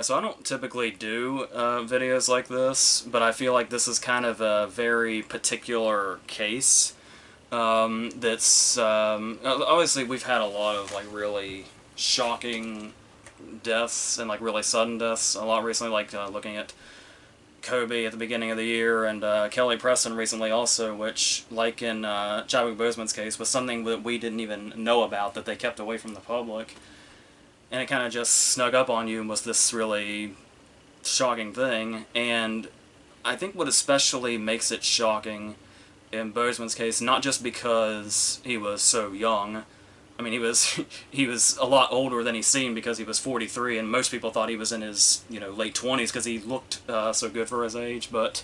So I don't typically do videos like this, but I feel like this is kind of a very particular case. That's obviously we've had a lot of like really shocking deaths and like really sudden deaths a lot recently, like looking at Kobe at the beginning of the year and Kelly Preston recently also, which, like in Chadwick Boseman's case, was something that we didn't even know about that they kept away from the public, and it kind of just snuck up on you and was this really shocking thing. And I think what especially makes it shocking in Boseman's case, not just because he was so young. I mean, he was he was a lot older than he seemed because he was 43, and most people thought he was in his late 20s because he looked so good for his age. But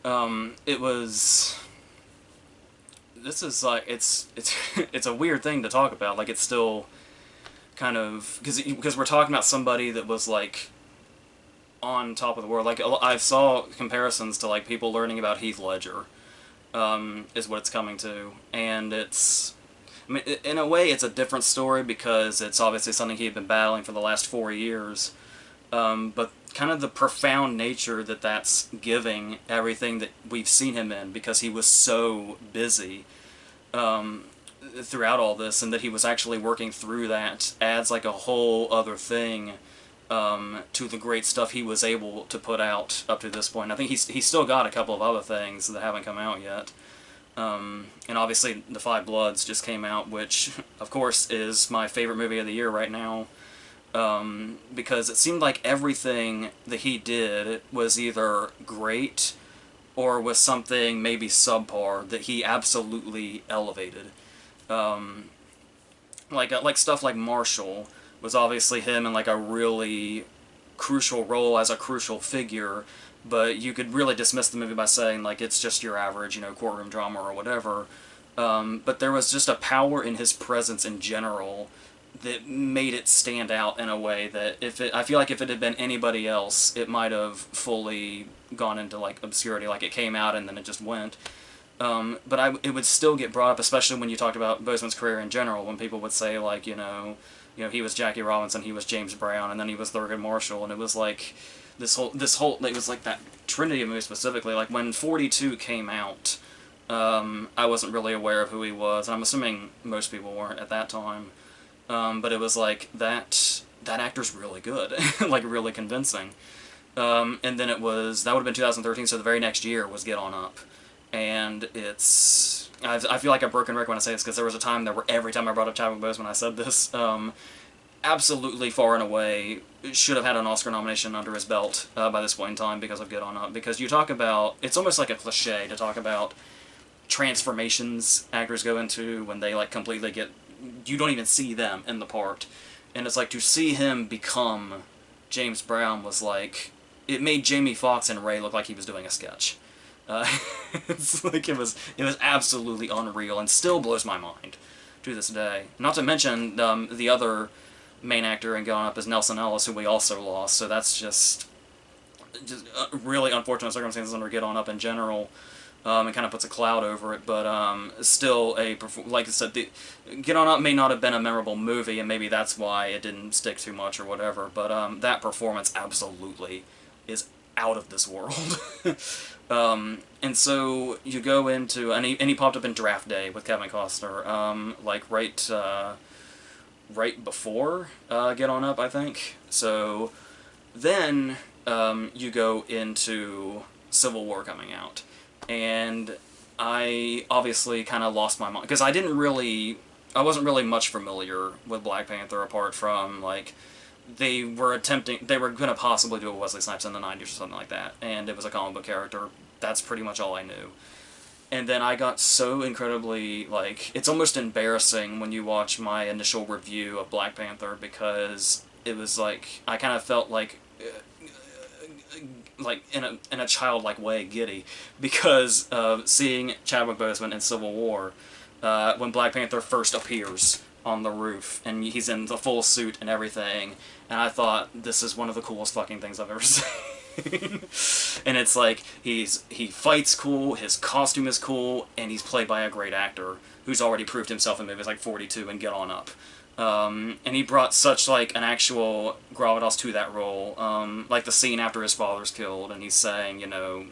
it was this is like it's it's a weird thing to talk about. Like it's still kind of because we're talking about somebody that was like on top of the world. Like I saw comparisons to like people learning about Heath Ledger, is what it's coming to, and it's. I mean, in a way, it's a different story because it's obviously something he had been battling for the last 4 years. But kind of the profound nature that that's giving everything that we've seen him in, because he was so busy throughout all this, and that he was actually working through that, adds like a whole other thing to the great stuff he was able to put out up to this point. I think he's still got a couple of other things that haven't come out yet. And obviously The Five Bloods just came out, which, of course, is my favorite movie of the year right now, because it seemed like everything that he did was either great or was something maybe subpar that he absolutely elevated. Like stuff like Marshall was obviously him in like a really crucial role as a crucial figure, but you could really dismiss the movie by saying like it's just your average, courtroom drama or whatever. But there was just a power in his presence in general that made it stand out in a way that I feel like if it had been anybody else, it might have fully gone into like obscurity, like it came out and then it just went. But it would still get brought up, especially when you talked about Boseman's career in general, when people would say like, he was Jackie Robinson, he was James Brown, and then he was Thurgood Marshall, and it was like it was like that Trinity movie specifically. Like when 42 came out, I wasn't really aware of who he was, and I'm assuming most people weren't at that time. But it was like that actor's really good, like really convincing. And then that would have been 2013, so the very next year was Get On Up. And I feel like a broken record when I say this, because there was a time where every time I brought up Chadwick Boseman I said this, absolutely far and away should have had an Oscar nomination under his belt by this point in time because of Get On Up. Because you talk about, it's almost like a cliche to talk about transformations actors go into when they like completely get, you don't even see them in the part. And it's like to see him become James Brown was like, it made Jamie Foxx and Ray look like he was doing a sketch. It's like it was absolutely unreal and still blows my mind to this day. Not to mention the other main actor in Get On Up is Nelson Ellis, who we also lost. So that's just really unfortunate circumstances under Get On Up in general. It kind of puts a cloud over it, but still like I said, Get On Up may not have been a memorable movie, and maybe that's why it didn't stick too much or whatever. But that performance absolutely is out of this world. And so you go into, and he popped up in Draft Day with Kevin Costner, like right before Get On Up, I think. So then you go into Civil War coming out, and I obviously kind of lost my mind because I wasn't really much familiar with Black Panther apart from like they were going to possibly do a Wesley Snipes in the 90s or something like that, and it was a comic book character. That's pretty much all I knew. And then I got so incredibly, like, it's almost embarrassing when you watch my initial review of Black Panther, because it was like, I kind of felt like in a childlike way, giddy, because of seeing Chadwick Boseman in Civil War, when Black Panther first appears on the roof, and he's in the full suit and everything, and I thought, this is one of the coolest fucking things I've ever seen. And it's like, he fights cool, his costume is cool, and he's played by a great actor who's already proved himself in movies like 42 and Get On Up. And he brought such like an actual gravitas to that role, like the scene after his father's killed, and he's saying, you know,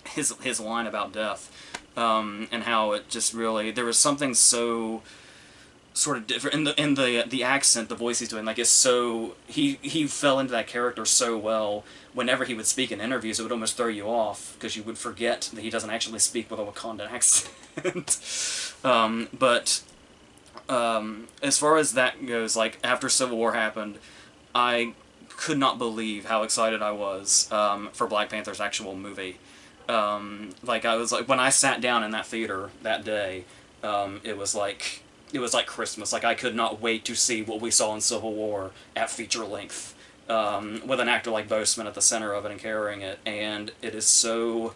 his line about death, and how it just really there was something so sort of different in the accent, the voice he's doing, like it's so he fell into that character so well. Whenever he would speak in interviews, it would almost throw you off because you would forget that he doesn't actually speak with a Wakandan accent. But as far as that goes, like after Civil War happened, I could not believe how excited I was for Black Panther's actual movie. Like I was like when I sat down in that theater that day, it was like Christmas. Like I could not wait to see what we saw in Civil War at feature length, with an actor like Boseman at the center of it and carrying it. And it is so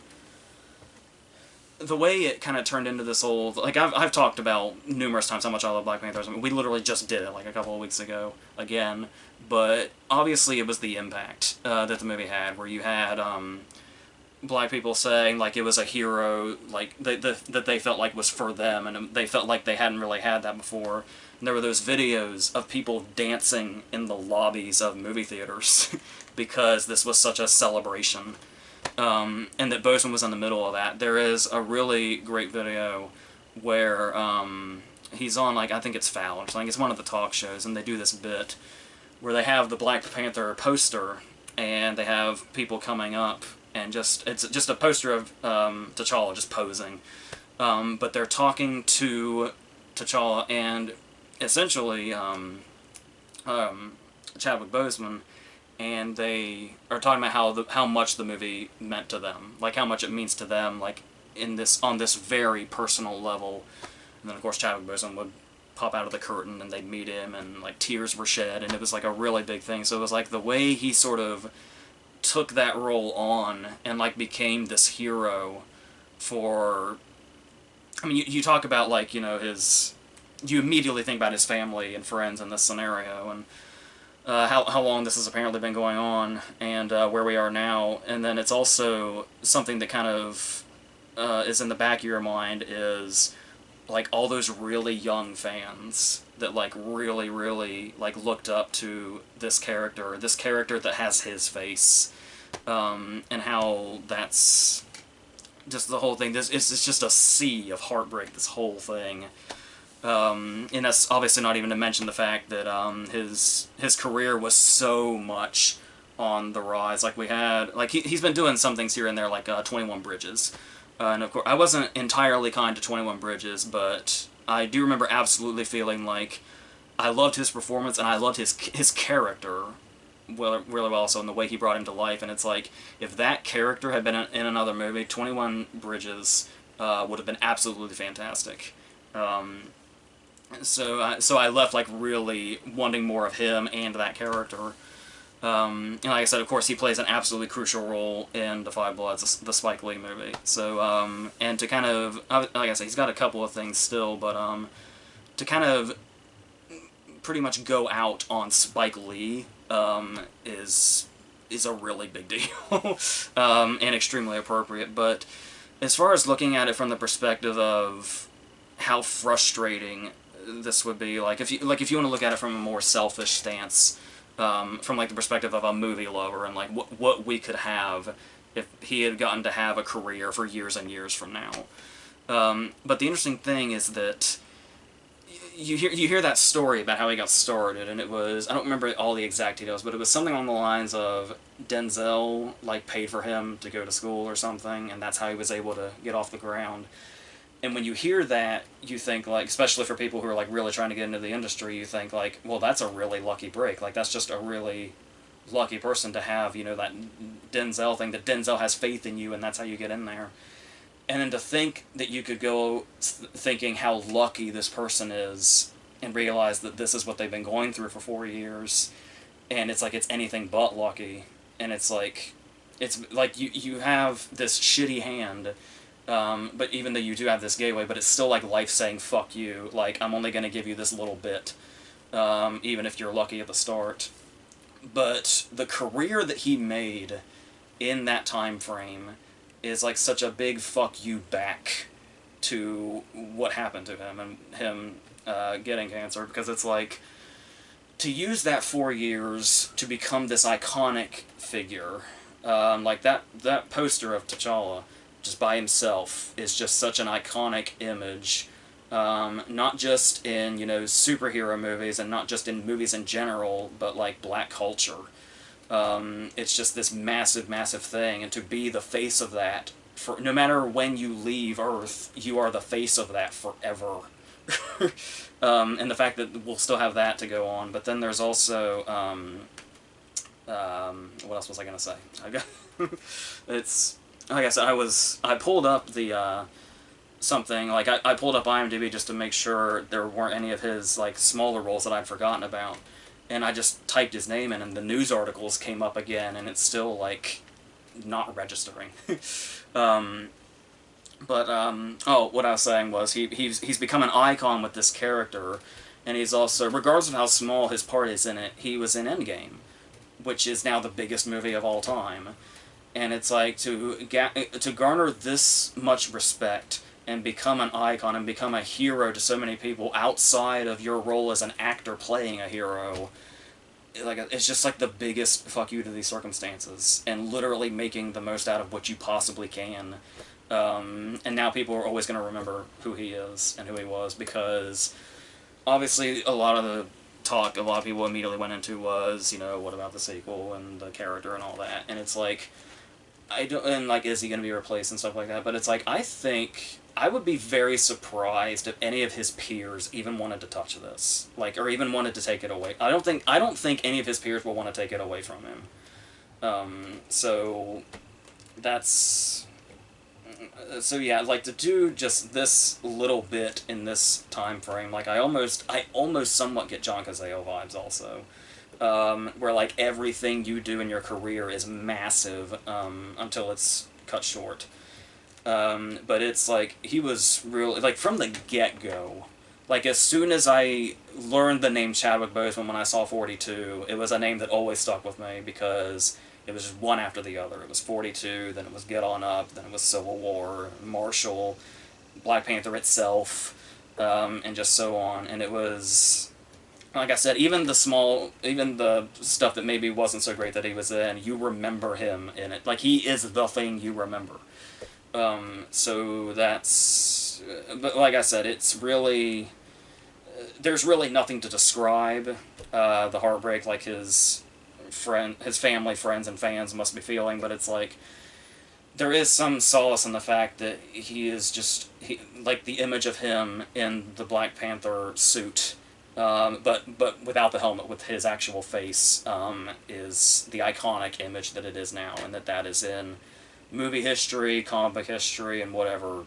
the way it kind of turned into this whole like I've talked about numerous times how much I love Black Panthers. I mean, we literally just did it like a couple of weeks ago again, but obviously it was the impact that the movie had, where you had Black people saying like it was a hero like that they felt like was for them, and they felt like they hadn't really had that before. And there were those videos of people dancing in the lobbies of movie theaters because this was such a celebration. And that Boseman was in the middle of that. There is a really great video where he's on, like, I think it's Foul or something. It's one of the talk shows, and they do this bit where they have the Black Panther poster, and they have people coming up, and it's just a poster of T'Challa just posing. But they're talking to T'Challa, and essentially Chadwick Boseman, and they are talking about how much the movie meant to them, like how much it means to them, like on this very personal level. And then of course Chadwick Boseman would pop out of the curtain, and they'd meet him, and like tears were shed, and it was like a really big thing. So it was like the way he sort of took that role on and like became this hero for. I mean, you talk about like you immediately think about his family and friends in this scenario, and how long this has apparently been going on, and where we are now. And then it's also something that kind of is in the back of your mind is like all those really young fans that like really like looked up to this character that has his face, and how that's just the whole thing. It's just a sea of heartbreak, this whole thing. And that's obviously not even to mention the fact that his career was so much on the rise. Like we had, like he's been doing some things here and there, like 21 Bridges, and of course I wasn't entirely kind to 21 Bridges, but I do remember absolutely feeling like I loved his performance and I loved his character really well, also in the way he brought him to life. And it's like if that character had been in another movie, 21 Bridges would have been absolutely fantastic. So I left like really wanting more of him and that character. And like I said, of course, he plays an absolutely crucial role in The Five Bloods, the Spike Lee movie. So and to kind of, like I said, he's got a couple of things still, but to kind of pretty much go out on Spike Lee is a really big deal, and extremely appropriate. But as far as looking at it from the perspective of how frustrating this would be, like if you want to look at it from a more selfish stance, from like the perspective of a movie lover, and like what we could have if he had gotten to have a career for years and years from now. But the interesting thing is that you hear that story about how he got started, and it was, I don't remember all the exact details, but it was something along the lines of Denzel like paid for him to go to school or something, and that's how he was able to get off the ground. And when you hear that, you think, like, especially for people who are, like, really trying to get into the industry, you think, like, well, that's a really lucky break. Like, that's just a really lucky person to have, that Denzel thing, that Denzel has faith in you, and that's how you get in there. And then to think that you could go thinking how lucky this person is and realize that this is what they've been going through for 4 years, and it's like it's anything but lucky. And it's like you have this shitty hand, but even though you do have this gateway, but it's still like life saying, fuck you, like, I'm only going to give you this little bit, even if you're lucky at the start. But the career that he made in that time frame is like such a big fuck you back to what happened to him, and him getting cancer, because it's like, to use that 4 years to become this iconic figure, like that poster of T'Challa, just by himself, is just such an iconic image. Not just in, you know, superhero movies and not just in movies in general, but like black culture. It's just this massive, massive thing, and to be the face of that, for no matter when you leave Earth, you are the face of that forever. And the fact that we'll still have that to go on, but then there's also, what else was I gonna say? It's, like I said, I pulled up the, something, like, I pulled up IMDb just to make sure there weren't any of his, like, smaller roles that I'd forgotten about, and I just typed his name in, and the news articles came up again, and it's still, like, not registering. Oh, what I was saying was, he's become an icon with this character, and he's also, regardless of how small his part is in it, he was in Endgame, which is now the biggest movie of all time. And it's like, to garner this much respect, and become an icon, and become a hero to so many people outside of your role as an actor playing a hero, like, it's just like the biggest fuck you to these circumstances, and literally making the most out of what you possibly can. And now people are always going to remember who he is and who he was, because obviously a lot of the talk a lot of people immediately went into was, you know, what about the sequel and the character and all that, and it's like, I don't, and like, is he going to be replaced and stuff like that, but it's like, I think I would be very surprised if any of his peers even wanted to touch this, like, or even wanted to take it away. I don't think any of his peers will want to take it away from him. So that's, so yeah, like, to do just this little bit in this time frame, like, I almost somewhat get John Cazale vibes also. Where, like, everything you do in your career is massive, until it's cut short. But it's like, he was really, like, from the get-go, like, as soon as I learned the name Chadwick Boseman when I saw 42, it was a name that always stuck with me, because it was just one after the other. It was 42, then it was Get On Up, then it was Civil War, Marshall, Black Panther itself, and just so on, and it was, like I said, even the stuff that maybe wasn't so great that he was in, you remember him in it. Like, he is the thing you remember. So that's, but like I said, it's really, there's really nothing to describe the heartbreak like his family, friends, and fans must be feeling, but it's like, there is some solace in the fact that he is just, like, the image of him in the Black Panther suit, but without the helmet, with his actual face, is the iconic image that it is now, and that is in movie history, comic book history, and whatever,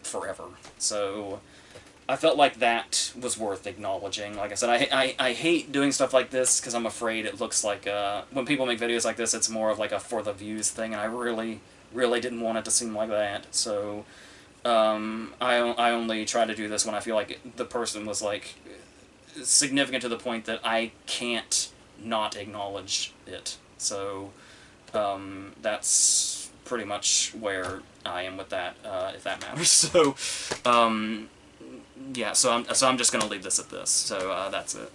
forever. So I felt like that was worth acknowledging. Like I said, I hate doing stuff like this, because I'm afraid it looks like, when people make videos like this, it's more of like a for the views thing, and I really didn't want it to seem like that. So I only try to do this when I feel like the person was, like, significant to the point that I can't not acknowledge it. So that's pretty much where I am with that, if that matters. So yeah, so I'm just gonna leave this at this. So that's it.